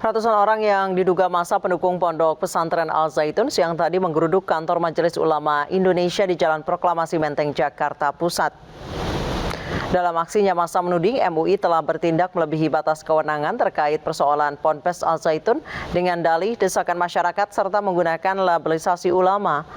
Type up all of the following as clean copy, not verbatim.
Ratusan orang yang diduga massa pendukung Pondok Pesantren Al Zaitun siang tadi menggeruduk kantor Majelis Ulama Indonesia di Jalan Proklamasi Menteng, Jakarta Pusat. Dalam aksinya, massa menuding MUI telah bertindak melebihi batas kewenangan terkait persoalan Ponpes Al Zaitun dengan dalih desakan masyarakat serta menggunakan labelisasi ulama.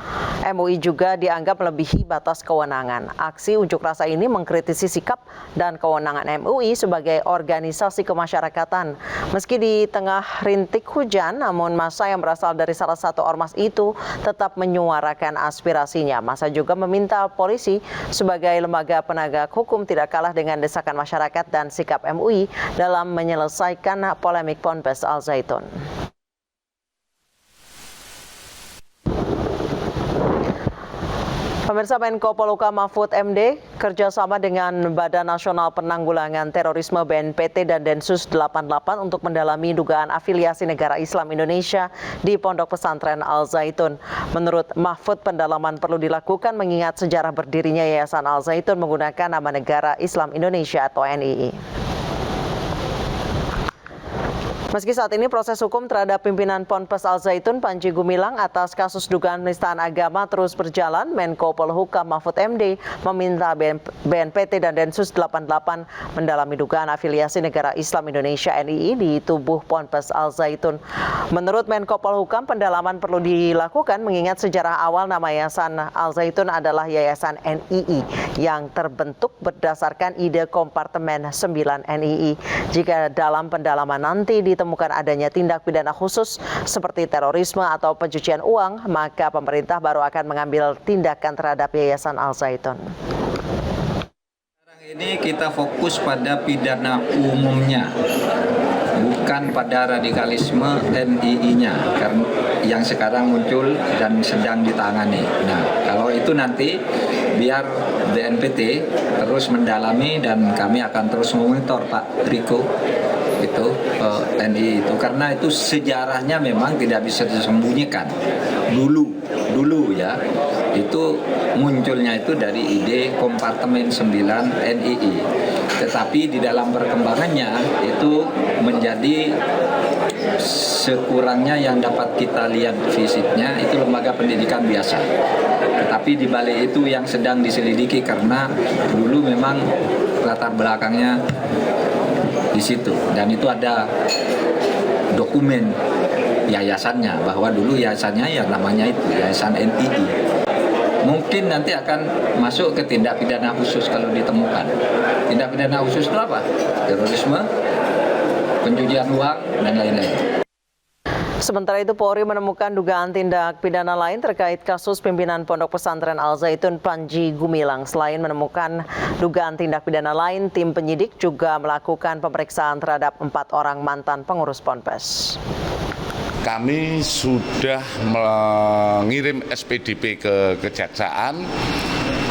MUI juga dianggap melebihi batas kewenangan. Aksi unjuk rasa ini mengkritisi sikap dan kewenangan MUI sebagai organisasi kemasyarakatan. Meski di tengah rintik hujan, namun massa yang berasal dari salah satu ormas itu tetap menyuarakan aspirasinya. Massa juga meminta polisi sebagai lembaga penegak hukum tidak kalah dengan desakan masyarakat dan sikap MUI dalam menyelesaikan polemik Ponpes Al Zaitun. Pemirsa, Menko Polhukam Mahfud MD kerjasama dengan Badan Nasional Penanggulangan Terorisme BNPT dan Densus 88 untuk mendalami dugaan afiliasi negara Islam Indonesia di Pondok Pesantren Al Zaitun. Menurut Mahfud, pendalaman perlu dilakukan mengingat sejarah berdirinya Yayasan Al Zaitun menggunakan nama Negara Islam Indonesia atau NII. Meski saat ini proses hukum terhadap pimpinan Ponpes Al Zaitun Panji Gumilang atas kasus dugaan penistaan agama terus berjalan, Menko Polhukam Mahfud MD meminta BNPT dan Densus 88 mendalami dugaan afiliasi negara Islam Indonesia NII di tubuh Ponpes Al Zaitun. Menurut Menko Polhukam, pendalaman perlu dilakukan mengingat sejarah awal nama Yayasan Al Zaitun adalah Yayasan NII yang terbentuk berdasarkan ide kompartemen 9 NII. Jika dalam pendalaman nanti ditemukan adanya tindak pidana khusus seperti terorisme atau pencucian uang, maka pemerintah baru akan mengambil tindakan terhadap Yayasan Al Zaitun. Sekarang ini kita fokus pada pidana umumnya, bukan pada radikalisme NII-nya yang sekarang muncul dan sedang ditangani. Nah, kalau itu nanti biar BNPT terus mendalami dan kami akan terus memonitor Pak Riko itu NII itu, karena itu sejarahnya memang tidak bisa disembunyikan. Dulu ya, itu munculnya itu dari ide kompartemen 9 NII. Tetapi di dalam perkembangannya itu menjadi sekurangnya yang dapat kita lihat visitnya itu lembaga pendidikan biasa. Tetapi di balik itu yang sedang diselidiki karena dulu memang latar belakangnya di situ, dan itu ada dokumen yayasannya bahwa dulu yayasannya ya namanya itu Yayasan NII. Mungkin nanti akan masuk ke tindak pidana khusus kalau ditemukan. Tindak pidana khusus itu apa? Terorisme, pencucian uang, dan lain-lain. Sementara itu, Polri menemukan dugaan tindak pidana lain terkait kasus pimpinan Pondok Pesantren Al Zaitun Panji Gumilang. Selain menemukan dugaan tindak pidana lain, tim penyidik juga melakukan pemeriksaan terhadap 4 orang mantan pengurus Ponpes. Kami sudah mengirim SPDP ke Kejaksaan,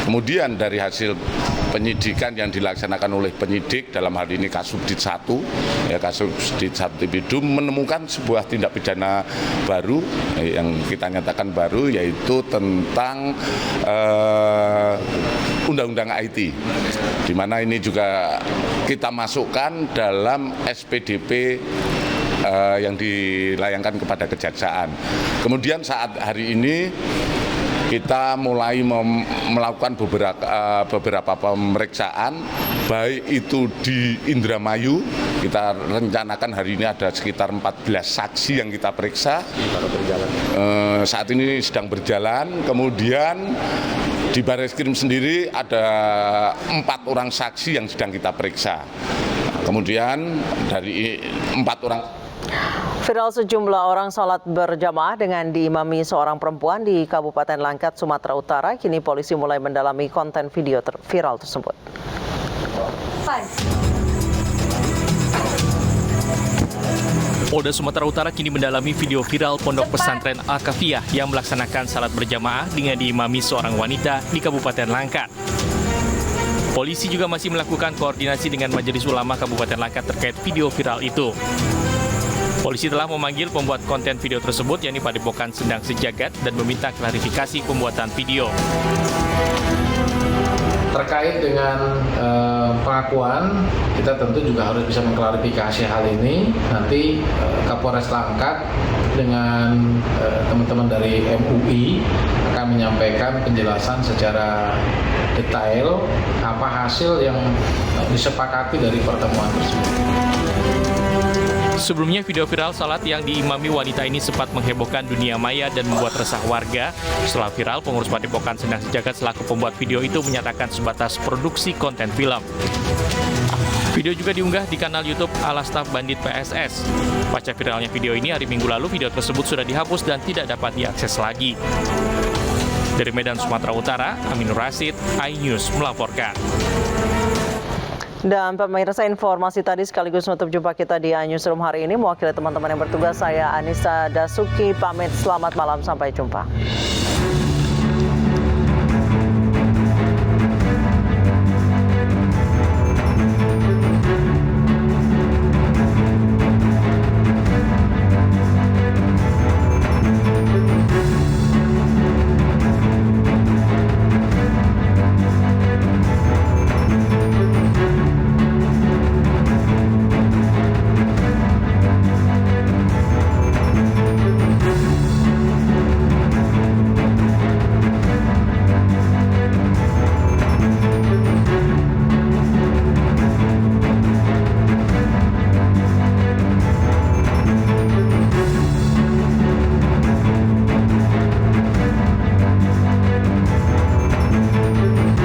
kemudian dari hasil penyidikan yang dilaksanakan oleh penyidik dalam hal ini Kasubdit 1, ya Kasubdit 1 Tipidum menemukan sebuah tindak pidana baru yang kita nyatakan baru, yaitu tentang Undang-Undang IT, di mana ini juga kita masukkan dalam SPDP yang dilayangkan kepada Kejaksaan. Kemudian saat hari ini kita mulai melakukan beberapa pemeriksaan, baik itu di Indramayu. Kita rencanakan hari ini ada sekitar 14 saksi yang kita periksa. Saat ini sedang berjalan. Kemudian di Barreskrim sendiri ada 4 orang saksi yang sedang kita periksa. Kemudian dari 4 orang. Viral sejumlah orang sholat berjamaah dengan diimami seorang perempuan di Kabupaten Langkat, Sumatera Utara. Kini polisi mulai mendalami konten video viral tersebut. Polda Sumatera Utara kini mendalami video viral Pondok Pesantren Al-Kafiyah yang melaksanakan salat berjamaah dengan diimami seorang wanita di Kabupaten Langkat. Polisi juga masih melakukan koordinasi dengan Majelis Ulama Kabupaten Langkat terkait video viral itu. Polisi telah memanggil pembuat konten video tersebut, yakni Padepokan Sendang Sejagat, dan meminta klarifikasi pembuatan video. Terkait dengan pengakuan, kita tentu juga harus bisa mengklarifikasi hal ini. Nanti Kapolres Langkat dengan teman-teman dari MUI akan menyampaikan penjelasan secara detail apa hasil yang disepakati dari pertemuan tersebut. Sebelumnya video viral salat yang diimami wanita ini sempat menghebohkan dunia maya dan membuat resah warga. Setelah viral, pengurus Padepokan Sendang Sejagat selaku pembuat video itu menyatakan sebatas produksi konten film. Video juga diunggah di kanal YouTube ala staf Bandit PSS. Pasca viralnya video ini hari Minggu lalu, video tersebut sudah dihapus dan tidak dapat diakses lagi. Dari Medan, Sumatera Utara, Aminur Rasid, iNews melaporkan. Dan pemirsa, informasi tadi sekaligus menutup jumpa kita di iNewsroom hari ini. Mewakili teman-teman yang bertugas, saya Anissa Dasuki pamit. Selamat malam, sampai jumpa.